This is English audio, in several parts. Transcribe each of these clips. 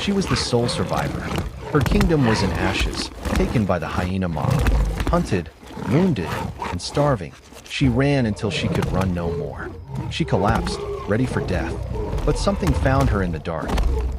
She was the sole survivor. Her kingdom was in ashes, taken by the hyena mob. Hunted, wounded, and starving, she ran until she could run no more. She collapsed, ready for death. But something found her in the dark.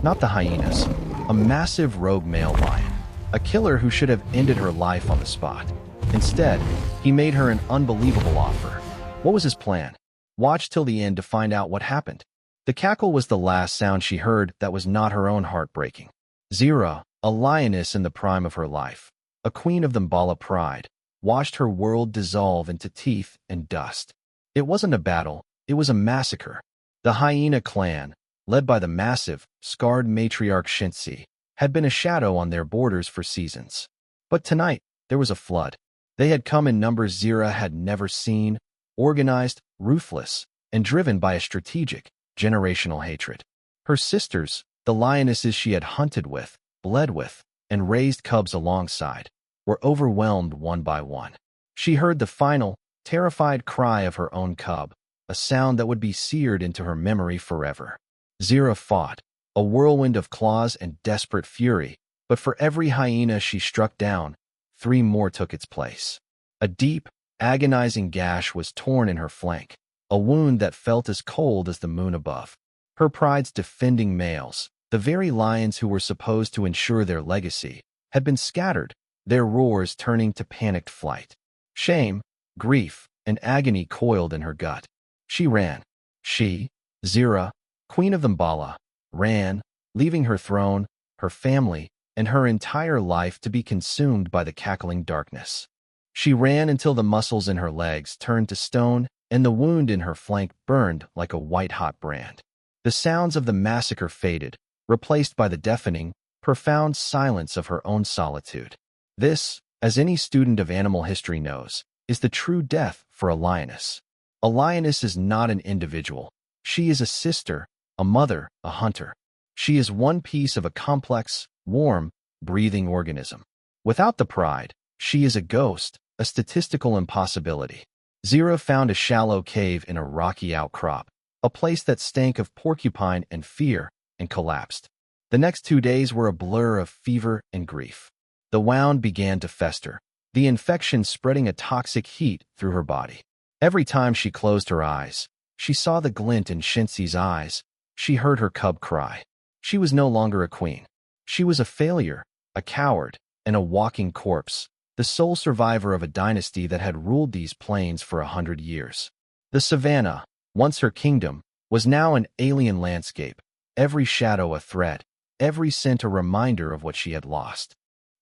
Not the hyenas, a massive rogue male lion. A killer who should have ended her life on the spot. Instead, he made her an unbelievable offer. What was his plan? Watch till the end to find out what happened. The cackle was the last sound she heard that was not her own heart breaking. Zira, a lioness in the prime of her life, a queen of the Mbala pride, watched her world dissolve into teeth and dust. It wasn't a battle, it was a massacre. The hyena clan, led by the massive, scarred matriarch Shenzi, had been a shadow on their borders for seasons. But tonight, there was a flood. They had come in numbers Zira had never seen, organized, ruthless, and driven by a strategic, generational hatred. Her sisters, the lionesses she had hunted with, bled with, and raised cubs alongside, were overwhelmed one by one. She heard the final, terrified cry of her own cub, a sound that would be seared into her memory forever. Zira fought, a whirlwind of claws and desperate fury, but for every hyena she struck down, 3 more took its place. A deep, agonizing gash was torn in her flank, a wound that felt as cold as the moon above. Her pride's defending males, the very lions who were supposed to ensure their legacy, had been scattered, their roars turning to panicked flight. Shame, grief, and agony coiled in her gut. She ran. She, Zira, queen of the Mbala, ran, leaving her throne, her family, and her entire life to be consumed by the cackling darkness. She ran until the muscles in her legs turned to stone and the wound in her flank burned like a white-hot brand. The sounds of the massacre faded, replaced by the deafening, profound silence of her own solitude. This, as any student of animal history knows, is the true death for a lioness. A lioness is not an individual. She is a sister, a mother, a hunter. She is one piece of a complex, warm, breathing organism. Without the pride, she is a ghost, a statistical impossibility. Zira found a shallow cave in a rocky outcrop, a place that stank of porcupine and fear, and collapsed. The next 2 days were a blur of fever and grief. The wound began to fester, the infection spreading a toxic heat through her body. Every time she closed her eyes, she saw the glint in Shenzi's eyes. She heard her cub cry. She was no longer a queen. She was a failure, a coward, and a walking corpse, the sole survivor of a dynasty that had ruled these plains for 100 years. The savannah, once her kingdom, was now an alien landscape, every shadow a threat, every scent a reminder of what she had lost.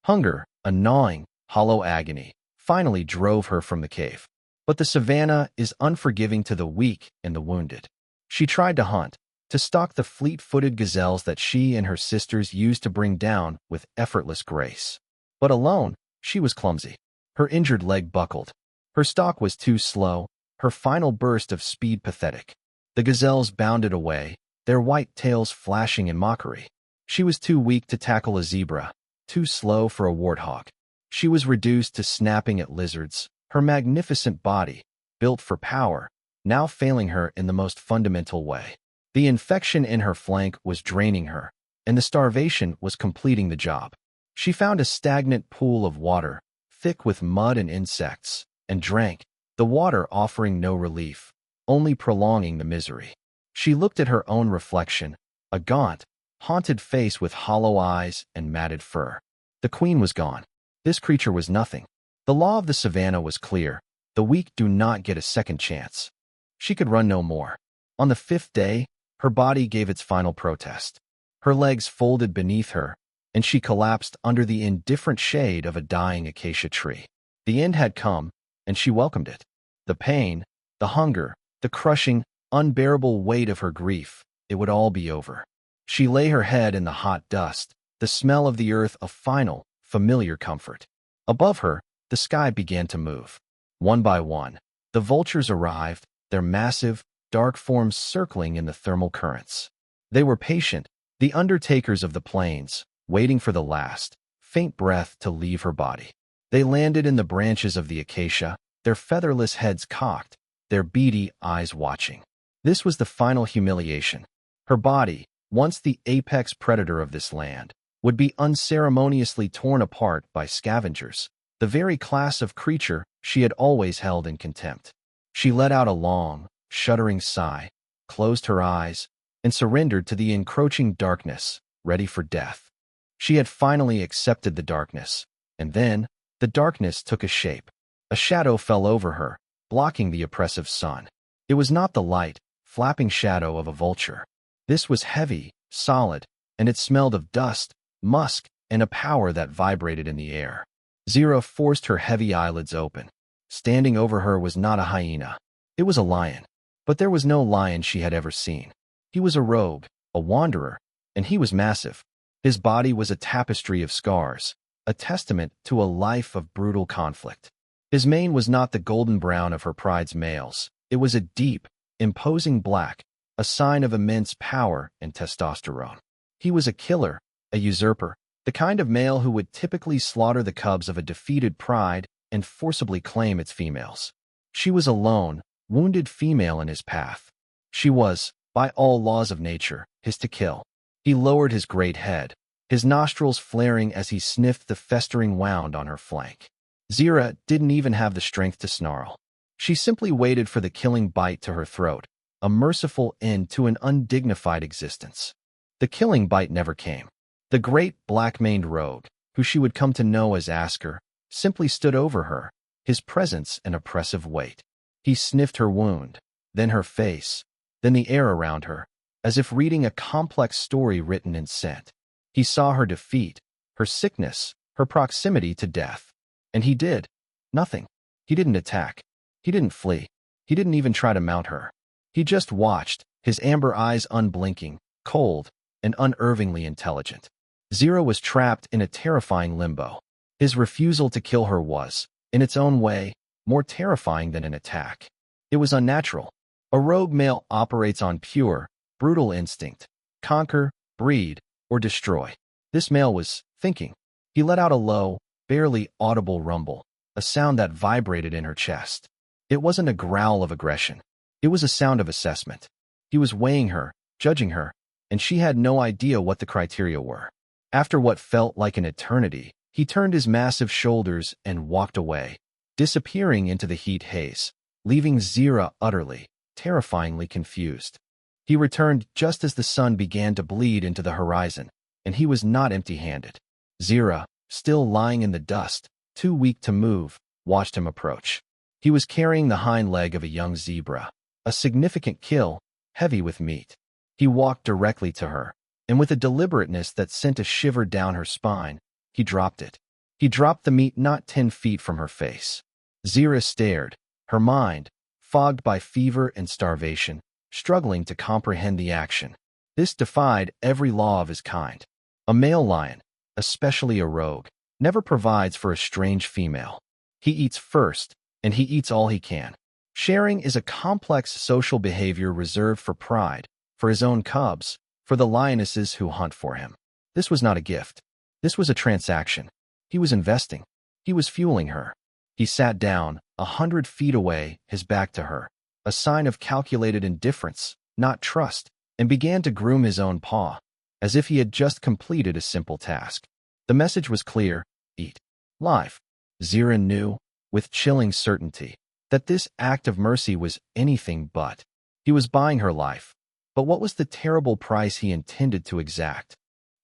Hunger, a gnawing, hollow agony, finally drove her from the cave. But the savannah is unforgiving to the weak and the wounded. She tried to hunt, to stalk the fleet-footed gazelles that she and her sisters used to bring down with effortless grace. But alone, she was clumsy. Her injured leg buckled. Her stalk was too slow, her final burst of speed pathetic. The gazelles bounded away, their white tails flashing in mockery. She was too weak to tackle a zebra, too slow for a warthog. She was reduced to snapping at lizards, her magnificent body, built for power, now failing her in the most fundamental way. The infection in her flank was draining her, and the starvation was completing the job. She found a stagnant pool of water, thick with mud and insects, and drank, the water offering no relief, only prolonging the misery. She looked at her own reflection, a gaunt, haunted face with hollow eyes and matted fur. The queen was gone. This creature was nothing. The law of the savannah was clear. The weak do not get a second chance. She could run no more. On the 5th day, her body gave its final protest. Her legs folded beneath her, and she collapsed under the indifferent shade of a dying acacia tree. The end had come, and she welcomed it. The pain, the hunger, the crushing, unbearable weight of her grief, it would all be over. She lay her head in the hot dust, the smell of the earth a final, familiar comfort. Above her, the sky began to move. One by one, the vultures arrived, their massive, dark forms circling in the thermal currents. They were patient, the undertakers of the plains, waiting for the last, faint breath to leave her body. They landed in the branches of the acacia, their featherless heads cocked, their beady eyes watching. This was the final humiliation. Her body, once the apex predator of this land, would be unceremoniously torn apart by scavengers, the very class of creature she had always held in contempt. She let out a long, shuddering sigh, closed her eyes, and surrendered to the encroaching darkness, ready for death. She had finally accepted the darkness, and then the darkness took a shape. A shadow fell over her, blocking the oppressive sun. It was not the light, flapping shadow of a vulture. This was heavy, solid, and it smelled of dust, musk, and a power that vibrated in the air. Zira forced her heavy eyelids open. Standing over her was not a hyena. It was a lion. But there was no lion she had ever seen. He was a rogue, a wanderer, and he was massive. His body was a tapestry of scars, a testament to a life of brutal conflict. His mane was not the golden brown of her pride's males. It was a deep, imposing black, a sign of immense power and testosterone. He was a killer, a usurper, the kind of male who would typically slaughter the cubs of a defeated pride and forcibly claim its females. She was a lone, wounded female in his path. She was, by all laws of nature, his to kill. He lowered his great head, his nostrils flaring as he sniffed the festering wound on her flank. Zira didn't even have the strength to snarl. She simply waited for the killing bite to her throat, a merciful end to an undignified existence. The killing bite never came. The great black-maned rogue, who she would come to know as Askar, simply stood over her, his presence an oppressive weight. He sniffed her wound, then her face, then the air around her, as if reading a complex story written in scent. He saw her defeat, her sickness, her proximity to death. And he did nothing. He didn't attack. He didn't flee. He didn't even try to mount her. He just watched, his amber eyes unblinking, cold, and unervingly intelligent. Zira was trapped in a terrifying limbo. His refusal to kill her was, in its own way, more terrifying than an attack. It was unnatural. A rogue male operates on pure, brutal instinct. Conquer, breed, or destroy. This male was thinking. He let out a low, barely audible rumble, a sound that vibrated in her chest. It wasn't a growl of aggression. It was a sound of assessment. He was weighing her, judging her, and she had no idea what the criteria were. After what felt like an eternity, he turned his massive shoulders and walked away, disappearing into the heat haze, leaving Zira utterly, terrifyingly confused. He returned just as the sun began to bleed into the horizon, and he was not empty-handed. Zira, still lying in the dust, too weak to move, watched him approach. He was carrying the hind leg of a young zebra, a significant kill, heavy with meat. He walked directly to her, and with a deliberateness that sent a shiver down her spine, he dropped it. He dropped the meat not 10 feet from her face. Zira stared, her mind, fogged by fever and starvation, struggling to comprehend the action. This defied every law of his kind. A male lion, especially a rogue, never provides for a strange female. He eats first, and he eats all he can. Sharing is a complex social behavior reserved for pride, for his own cubs, for the lionesses who hunt for him. This was not a gift. This was a transaction. He was investing. He was fueling her. He sat down, 100 feet away, his back to her, a sign of calculated indifference, not trust, and began to groom his own paw, as if he had just completed a simple task. The message was clear: eat. Life. Zira knew, with chilling certainty, that this act of mercy was anything but. He was buying her life. But what was the terrible price he intended to exact?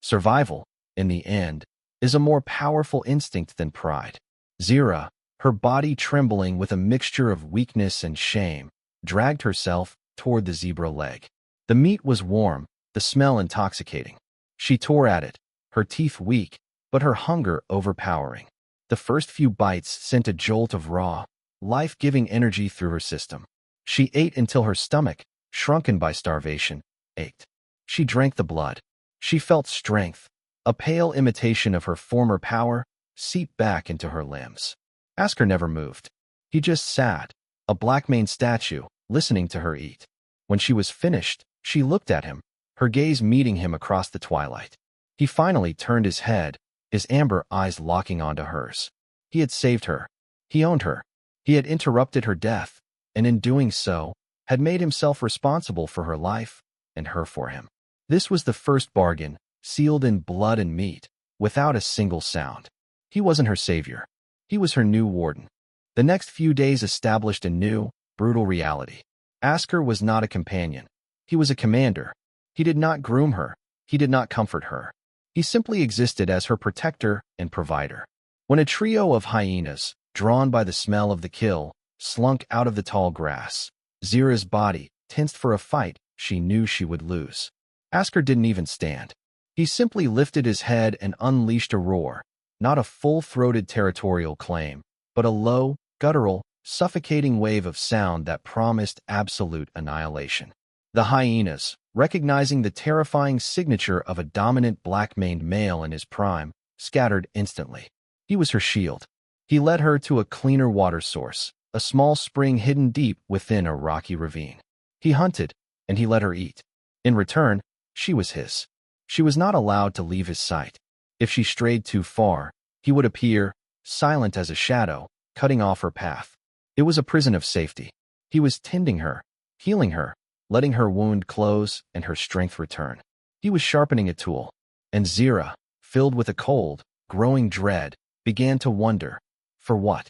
Survival, in the end, is a more powerful instinct than pride. Zira, her body trembling with a mixture of weakness and shame, dragged herself toward the zebra leg. The meat was warm, the smell intoxicating. She tore at it, her teeth weak, but her hunger overpowering. The first few bites sent a jolt of raw, life-giving energy through her system. She ate until her stomach, shrunken by starvation, ached. She drank the blood. She felt strength, a pale imitation of her former power, seep back into her limbs. Askar never moved. He just sat, a black-maned statue, listening to her eat. When she was finished, she looked at him, her gaze meeting him across the twilight. He finally turned his head, his amber eyes locking onto hers. He had saved her. He owned her. He had interrupted her death, and in doing so, had made himself responsible for her life and her for him. This was the first bargain, sealed in blood and meat, without a single sound. He wasn't her savior. He was her new warden. The next few days established a new, brutal reality. Askar was not a companion. He was a commander. He did not groom her. He did not comfort her. He simply existed as her protector and provider. When a trio of hyenas, drawn by the smell of the kill, slunk out of the tall grass, Zira's body tensed for a fight she knew she would lose. Askar didn't even stand. He simply lifted his head and unleashed a roar, not a full-throated territorial claim, but a low, guttural, suffocating wave of sound that promised absolute annihilation. The hyenas, recognizing the terrifying signature of a dominant black-maned male in his prime, scattered instantly. He was her shield. He led her to a cleaner water source, a small spring hidden deep within a rocky ravine. He hunted, and he let her eat. In return, she was his. She was not allowed to leave his sight. If she strayed too far, he would appear, silent as a shadow, cutting off her path. It was a prison of safety. He was tending her, healing her, letting her wound close and her strength return. He was sharpening a tool, and Zira, filled with a cold, growing dread, began to wonder, for what?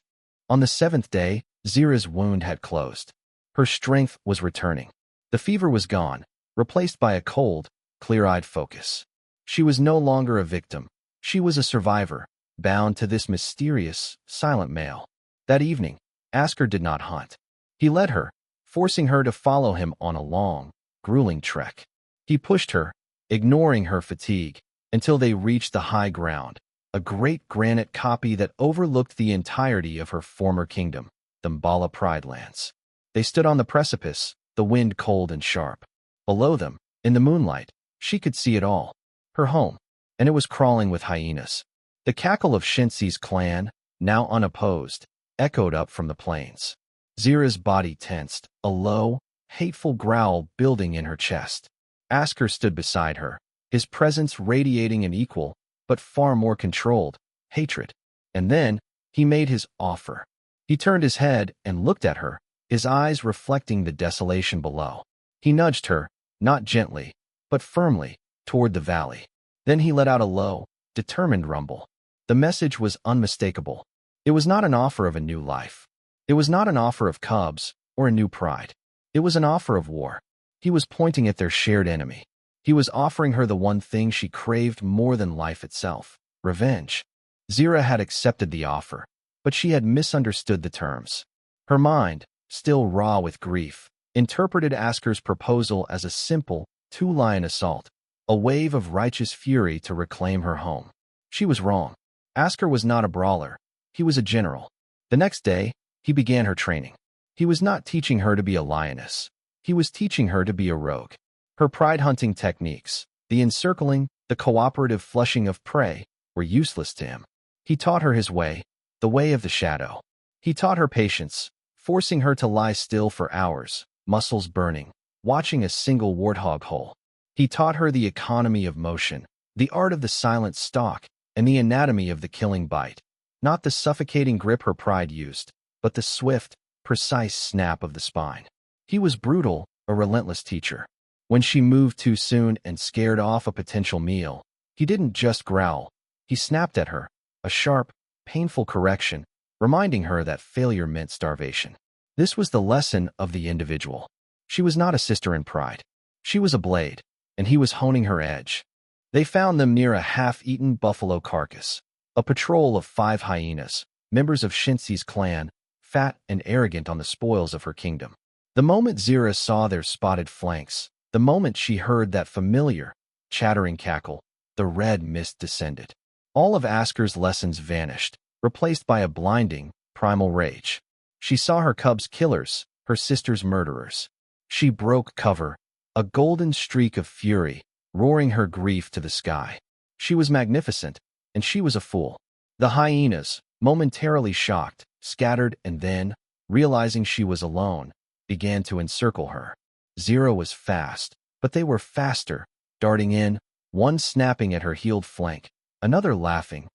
On the 7th day, Zira's wound had closed. Her strength was returning. The fever was gone, replaced by a cold, clear-eyed focus. She was no longer a victim. She was a survivor, bound to this mysterious, silent male. That evening, Askar did not hunt. He led her, forcing her to follow him on a long, grueling trek. He pushed her, ignoring her fatigue, until they reached the high ground, a great granite copy that overlooked the entirety of her former kingdom, the Mbala Pride Lands. They stood on the precipice, the wind cold and sharp. Below them, in the moonlight, she could see it all. Her home, and it was crawling with hyenas. The cackle of Shenzi's clan, now unopposed, echoed up from the plains. Zira's body tensed, a low, hateful growl building in her chest. Askar stood beside her, his presence radiating an equal, but far more controlled, hatred. And then, he made his offer. He turned his head and looked at her, his eyes reflecting the desolation below. He nudged her, not gently, but firmly, toward the valley. Then he let out a low, determined rumble. The message was unmistakable. It was not an offer of a new life. It was not an offer of cubs or a new pride. It was an offer of war. He was pointing at their shared enemy. He was offering her the one thing she craved more than life itself: revenge. Zira had accepted the offer, but she had misunderstood the terms. Her mind, still raw with grief, interpreted Askar's proposal as a simple, two-line assault, a wave of righteous fury to reclaim her home. She was wrong. Askar was not a brawler. He was a general. The next day, he began her training. He was not teaching her to be a lioness. He was teaching her to be a rogue. Her pride-hunting techniques, the encircling, the cooperative flushing of prey, were useless to him. He taught her his way, the way of the shadow. He taught her patience, forcing her to lie still for hours, muscles burning, watching a single warthog hole. He taught her the economy of motion, the art of the silent stalk, and the anatomy of the killing bite. Not the suffocating grip her pride used, but the swift, precise snap of the spine. He was brutal, a relentless teacher. When she moved too soon and scared off a potential meal, he didn't just growl. He snapped at her, a sharp, painful correction, reminding her that failure meant starvation. This was the lesson of the individual. She was not a sister in pride. She was a blade, and he was honing her edge. They found them near a half-eaten buffalo carcass. A patrol of 5 hyenas, members of Shenzi's clan, fat and arrogant on the spoils of her kingdom. The moment Zira saw their spotted flanks, the moment she heard that familiar, chattering cackle, the red mist descended. All of Askar's lessons vanished, replaced by a blinding, primal rage. She saw her cubs' killers, her sister's murderers. She broke cover, a golden streak of fury, roaring her grief to the sky. She was magnificent, and she was a fool. The hyenas, momentarily shocked, scattered and then, realizing she was alone, began to encircle her. Zira was fast, but they were faster, darting in, one snapping at her healed flank, another laughing,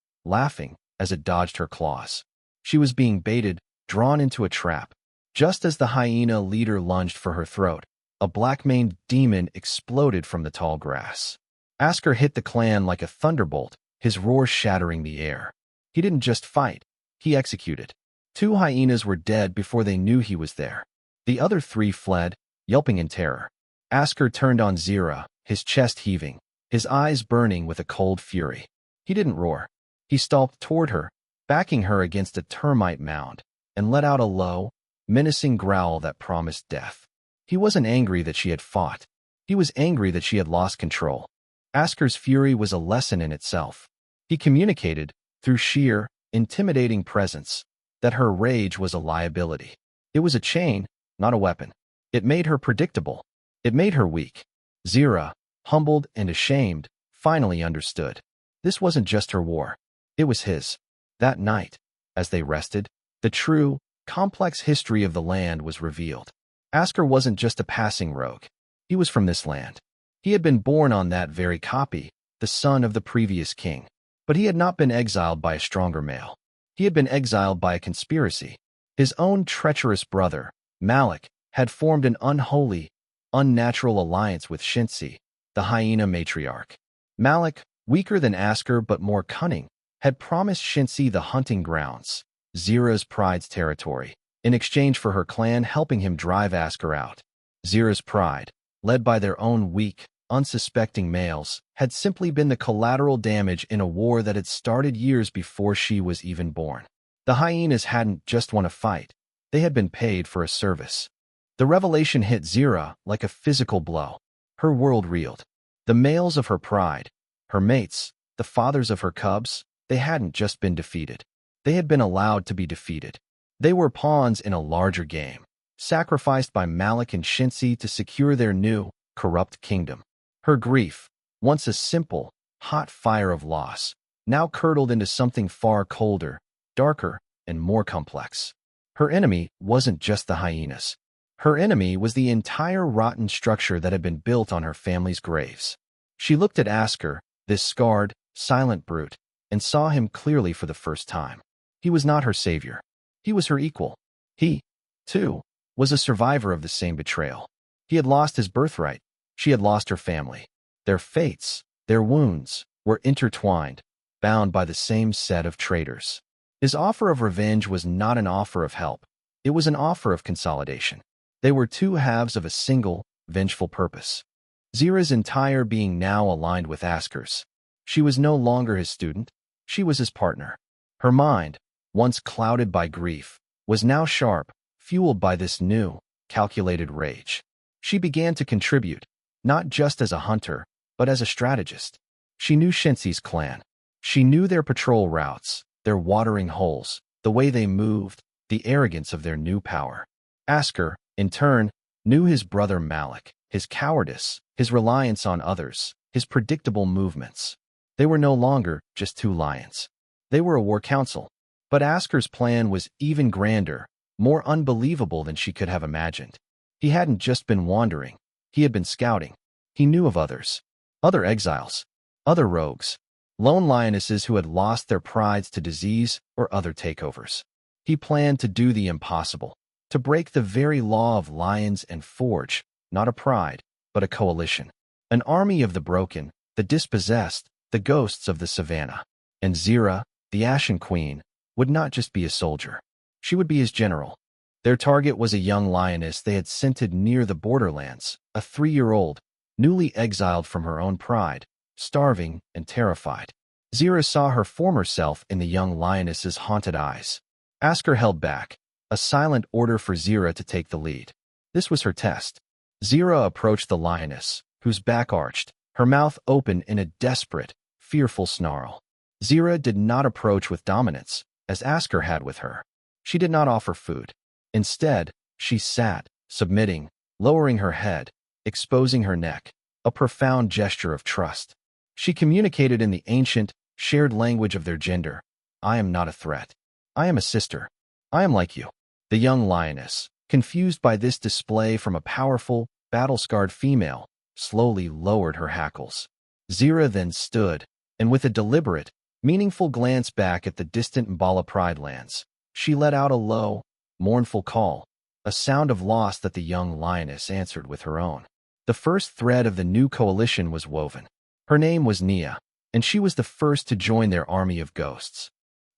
as it dodged her claws. She was being baited, drawn into a trap. Just as the hyena leader lunged for her throat, A black-maned demon exploded from the tall grass. Askar hit the clan like a thunderbolt, his roar shattering the air. He didn't just fight, he executed. 2 hyenas were dead before they knew he was there. The other 3 fled, yelping in terror. Askar turned on Zira, his chest heaving, his eyes burning with a cold fury. He didn't roar. He stalked toward her, backing her against a termite mound, and let out a low, menacing growl that promised death. He wasn't angry that she had fought. He was angry that she had lost control. Askar's fury was a lesson in itself. He communicated, through sheer, intimidating presence, that her rage was a liability. It was a chain, not a weapon. It made her predictable. It made her weak. Zira, humbled and ashamed, finally understood. This wasn't just her war. It was his. That night, as they rested, the true, complex history of the land was revealed. Askar wasn't just a passing rogue. He was from this land. He had been born on that very copy, the son of the previous king. But he had not been exiled by a stronger male. He had been exiled by a conspiracy. His own treacherous brother, Malik, had formed an unholy, unnatural alliance with Shenzi, the hyena matriarch. Malik, weaker than Askar but more cunning, had promised Shenzi the hunting grounds, Zira's pride's territory, in exchange for her clan helping him drive Askar out. Zira's pride, led by their own weak, unsuspecting males, had simply been the collateral damage in a war that had started years before she was even born. The hyenas hadn't just won a fight, they had been paid for a service. The revelation hit Zira like a physical blow. Her world reeled. The males of her pride, her mates, the fathers of her cubs, they hadn't just been defeated. They had been allowed to be defeated. They were pawns in a larger game, sacrificed by Malik and Shenzi to secure their new, corrupt kingdom. Her grief, once a simple, hot fire of loss, now curdled into something far colder, darker, and more complex. Her enemy wasn't just the hyenas. Her enemy was the entire rotten structure that had been built on her family's graves. She looked at Askar, this scarred, silent brute, and saw him clearly for the first time. He was not her savior. He was her equal. He, too, was a survivor of the same betrayal. He had lost his birthright. She had lost her family. Their fates, their wounds, were intertwined, bound by the same set of traitors. His offer of revenge was not an offer of help. It was an offer of consolidation. They were 2 halves of a single, vengeful purpose. Zira's entire being now aligned with Askar's. She was no longer his student. She was his partner. Her mind, once clouded by grief, was now sharp, fueled by this new, calculated rage. She began to contribute, not just as a hunter, but as a strategist. She knew Shenzi's clan. She knew their patrol routes, their watering holes, the way they moved, the arrogance of their new power. Askar, in turn, knew his brother Malik, his cowardice, his reliance on others, his predictable movements. They were no longer just 2 lions. They were a war council. But Askar's plan was even grander, more unbelievable than she could have imagined. He hadn't just been wandering. He had been scouting. He knew of others. Other exiles. Other rogues. Lone lionesses who had lost their prides to disease or other takeovers. He planned to do the impossible. To break the very law of lions and forge, not a pride, but a coalition. An army of the broken, the dispossessed, the ghosts of the savannah. And Zira, the Ashen Queen, would not just be a soldier. She would be his general. Their target was a young lioness they had scented near the borderlands, a 3-year-old, newly exiled from her own pride, starving and terrified. Zira saw her former self in the young lioness's haunted eyes. Askar held back, a silent order for Zira to take the lead. This was her test. Zira approached the lioness, whose back arched, her mouth open in a desperate, fearful snarl. Zira did not approach with dominance, as Askar had with her. She did not offer food. Instead, she sat, submitting, lowering her head, exposing her neck, a profound gesture of trust. She communicated in the ancient, shared language of their gender. I am not a threat. I am a sister. I am like you. The young lioness, confused by this display from a powerful, battle-scarred female, slowly lowered her hackles. Zira then stood, and with a deliberate, meaningful glance back at the distant Mbala Pride lands, she let out a low, mournful call. a sound of loss that the young lioness answered with her own. The first thread of the new coalition was woven. Her name was Nia, and she was the first to join their army of ghosts.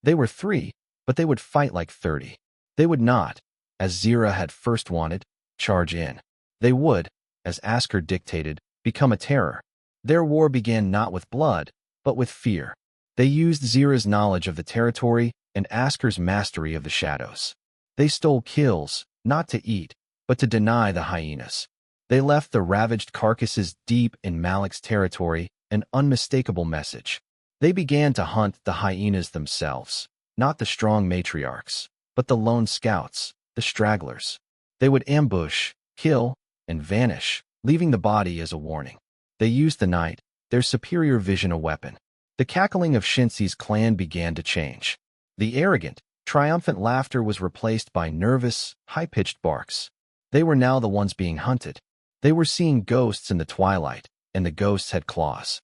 They were 3, but they would fight like 30. They would not, as Zira had first wanted, charge in. They would, as Askar dictated, become a terror. Their war began not with blood, but with fear. They used Zira's knowledge of the territory and Askar's mastery of the shadows. They stole kills, not to eat, but to deny the hyenas. They left the ravaged carcasses deep in Malik's territory, an unmistakable message. They began to hunt the hyenas themselves, not the strong matriarchs, but the lone scouts, the stragglers. They would ambush, kill, and vanish, leaving the body as a warning. They used the night, their superior vision a weapon. The cackling of Shenzi's clan began to change. The arrogant, triumphant laughter was replaced by nervous, high-pitched barks. They were now the ones being hunted. They were seeing ghosts in the twilight, and the ghosts had claws.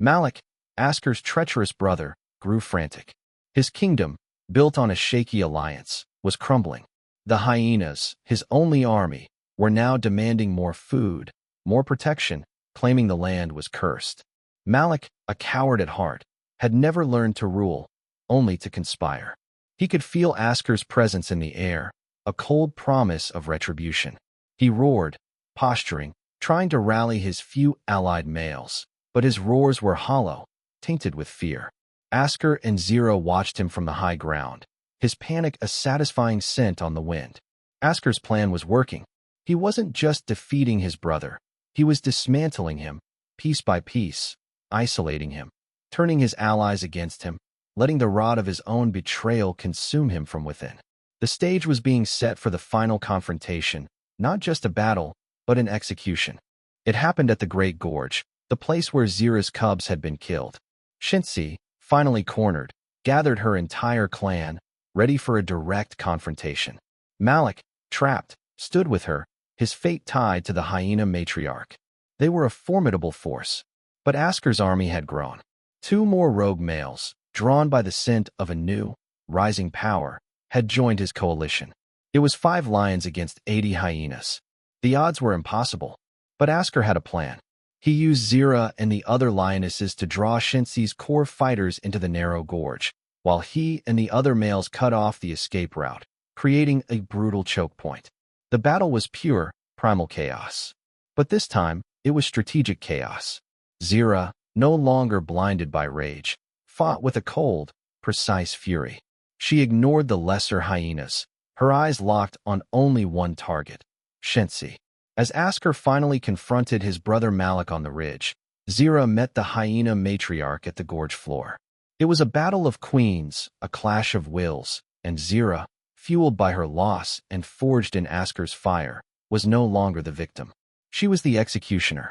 Malik, Askar's treacherous brother, grew frantic. His kingdom, built on a shaky alliance, was crumbling. The hyenas, his only army, were now demanding more food, more protection, claiming the land was cursed. Malik, a coward at heart, had never learned to rule, only to conspire. He could feel Askar's presence in the air, a cold promise of retribution. He roared, posturing, trying to rally his few allied males, but his roars were hollow, tainted with fear. Askar and Zira watched him from the high ground, his panic a satisfying scent on the wind. Askar's plan was working. He wasn't just defeating his brother, he was dismantling him, piece by piece, isolating him, turning his allies against him, letting the rot of his own betrayal consume him from within. The stage was being set for the final confrontation, not just a battle, but an execution. It happened at the Great Gorge, the place where Zira's cubs had been killed. Shenzi, finally cornered, gathered her entire clan, ready for a direct confrontation. Malik, trapped, stood with her, his fate tied to the hyena matriarch. They were a formidable force, but Askar's army had grown. 2 more rogue males, drawn by the scent of a new, rising power, had joined his coalition. It was 5 lions against 80 hyenas. The odds were impossible, but Askar had a plan. He used Zira and the other lionesses to draw Shenzi's core fighters into the narrow gorge, while he and the other males cut off the escape route, creating a brutal choke point. The battle was pure, primal chaos. But this time, it was strategic chaos. Zira, no longer blinded by rage, fought with a cold, precise fury. She ignored the lesser hyenas, her eyes locked on only one target, Shenzi. As Askar finally confronted his brother Malik on the ridge, Zira met the hyena matriarch at the gorge floor. It was a battle of queens, a clash of wills, and Zira, fueled by her loss and forged in Askar's fire, was no longer the victim. She was the executioner.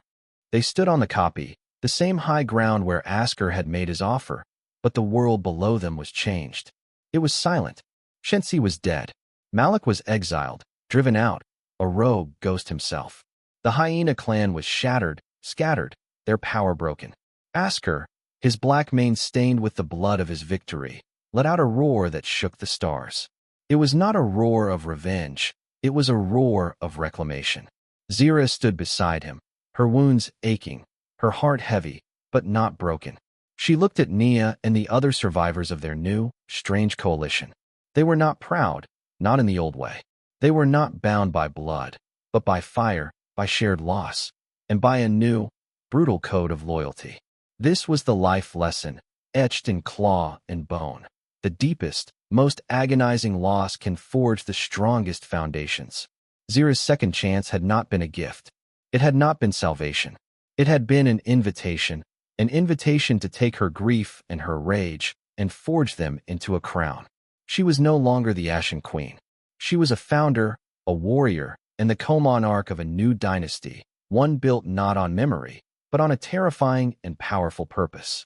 They stood on the kopje, the same high ground where Askar had made his offer, but the world below them was changed. It was silent. Shenzi was dead. Malik was exiled, driven out, a rogue ghost himself. The hyena clan was shattered, scattered, their power broken. Askar, his black mane stained with the blood of his victory, let out a roar that shook the stars. It was not a roar of revenge, it was a roar of reclamation. Zira stood beside him, her wounds aching, her heart heavy, but not broken. She looked at Nia and the other survivors of their new, strange coalition. They were not proud, not in the old way. They were not bound by blood, but by fire, by shared loss, and by a new, brutal code of loyalty. This was the life lesson, etched in claw and bone. The deepest, most agonizing loss can forge the strongest foundations. Zira's second chance had not been a gift. It had not been salvation. It had been an invitation to take her grief and her rage and forge them into a crown. She was no longer the Ashen Queen. She was a founder, a warrior, and the co-monarch of a new dynasty, one built not on memory, but on a terrifying and powerful purpose.